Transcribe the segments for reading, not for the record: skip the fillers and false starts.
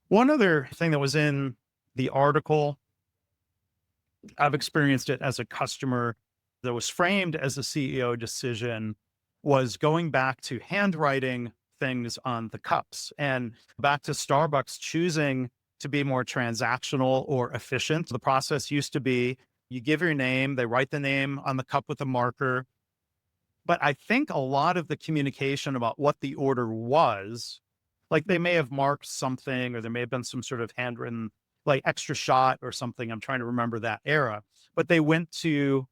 One other thing that was in the article, I've experienced it as a customer that was framed as a CEO decision, was going back to handwriting things on the cups and back to Starbucks choosing to be more transactional or efficient. The process used to be you give your name, they write the name on the cup with a marker. But I think a lot of the communication about what the order was, like they may have marked something or there may have been some sort of handwritten, like extra shot or something. I'm trying to remember that era, but they went to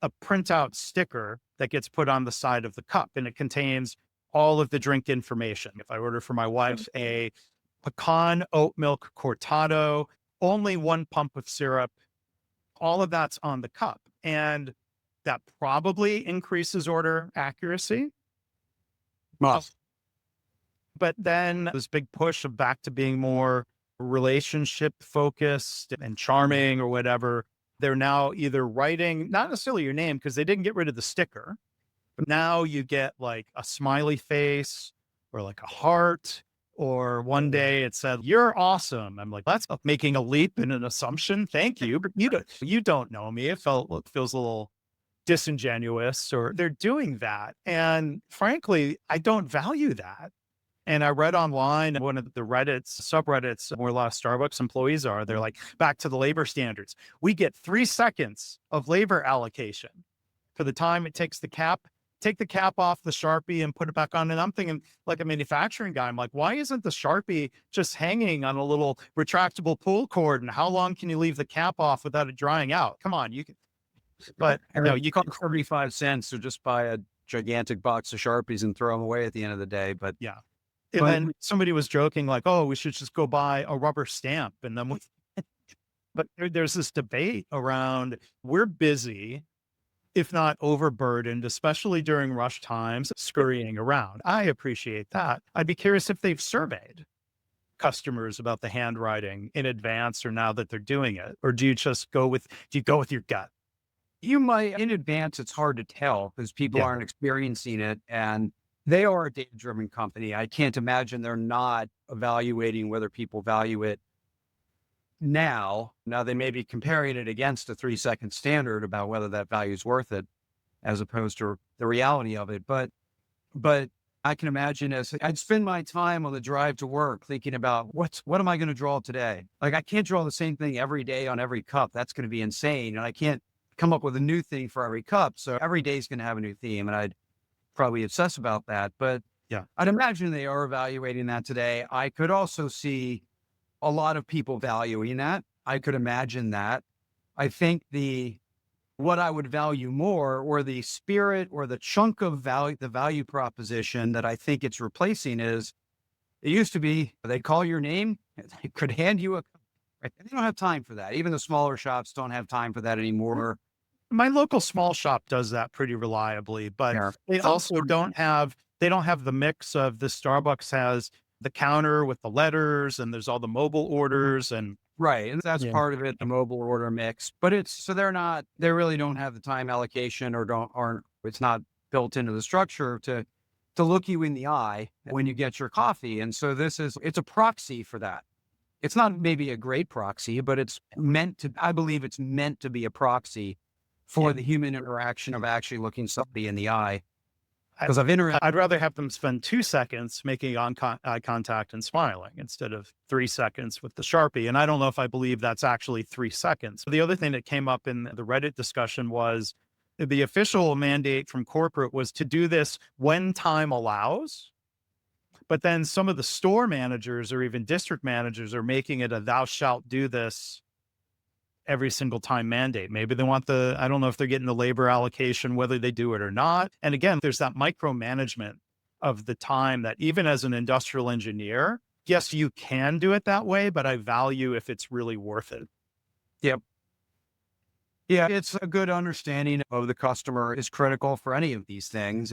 a printout sticker that gets put on the side of the cup and it contains all of the drink information. If I order for my wife a pecan oat milk cortado, only one pump of syrup, all of that's on the cup. And that probably increases order accuracy. Uh, Must. But then this big push of back to being more relationship focused and charming or whatever. They're now either writing, not necessarily your name, because they didn't get rid of the sticker, but now you get like a smiley face or like a heart. Or one day it said, "You're awesome." I'm like, that's making a leap in an assumption. Thank you. But you don't know me. It feels a little disingenuous, or they're doing that. And frankly, I don't value that. And I read online one of the Reddit's subreddits where a lot of Starbucks employees are, they're like, back to the labor standards. We get 3 seconds of labor allocation for the time it takes take the cap off the Sharpie and put it back on. And I'm thinking, like a manufacturing guy, I'm like, why isn't the Sharpie just hanging on a little retractable pull cord? And how long can you leave the cap off without it drying out? Come on, you can, but no, It you can, costs 35 cents to just buy a gigantic box of Sharpies and throw them away at the end of the day. yeah. And But then somebody was joking like, "Oh, we should just go buy a rubber stamp." And then but there's this debate around we're busy, if not overburdened, especially during rush times, scurrying around. I appreciate that. I'd be curious if they've surveyed customers about the handwriting in advance or now that they're doing it, or do you go with your gut? you might, in advance, it's hard to tell because people Yeah, aren't experiencing it and they are a data driven company. I can't imagine they're not evaluating whether people value it now. Now, they may be comparing it against a 3 second standard about whether that value is worth it as opposed to the reality of it. But I can imagine as I'd spend my time on the drive to work thinking about what am I going to draw today? Like I can't draw the same thing every day on every cup. That's going to be insane. And I can't come up with a new thing for every cup. So every day is going to have a new theme. And I'd probably obsess about that. But yeah. I'd imagine they are evaluating that today. I could also see a lot of people valuing that. I could imagine that. I think what I would value more or the spirit or the chunk of value, the value proposition that I think it's replacing is it used to be they call your name, they could hand you a, right? They don't have time for that. Even the smaller shops don't have time for that anymore. My local small shop does that pretty reliably, but Yeah. they also don't have the mix of the Starbucks has the counter with the letters and there's all the mobile orders and Right. And that's yeah. part of it, the mobile order mix. But it's so they really don't have the time allocation or aren't, it's not built into the structure to look you in the eye when you get your coffee. And so it's a proxy for that. It's not maybe a great proxy, but I believe it's meant to be a proxy Yeah. for the human interaction of actually looking somebody in the eye. I, Because I've interacted. I'd rather have them spend 2 seconds making eye contact and smiling instead of 3 seconds with the Sharpie. And I don't know if I believe that's actually 3 seconds. The other thing that came up in the Reddit discussion was the official mandate from corporate was to do this when time allows. But then some of the store managers or even district managers are making it a thou shalt do this every single time mandate. Maybe they want I don't know if they're getting the labor allocation, whether they do it or not. And again, there's that micromanagement of the time that even as an industrial engineer, yes, you can do it that way, but I value if it's really worth it. Yep. Yeah, it's a good understanding of the customer is critical for any of these things.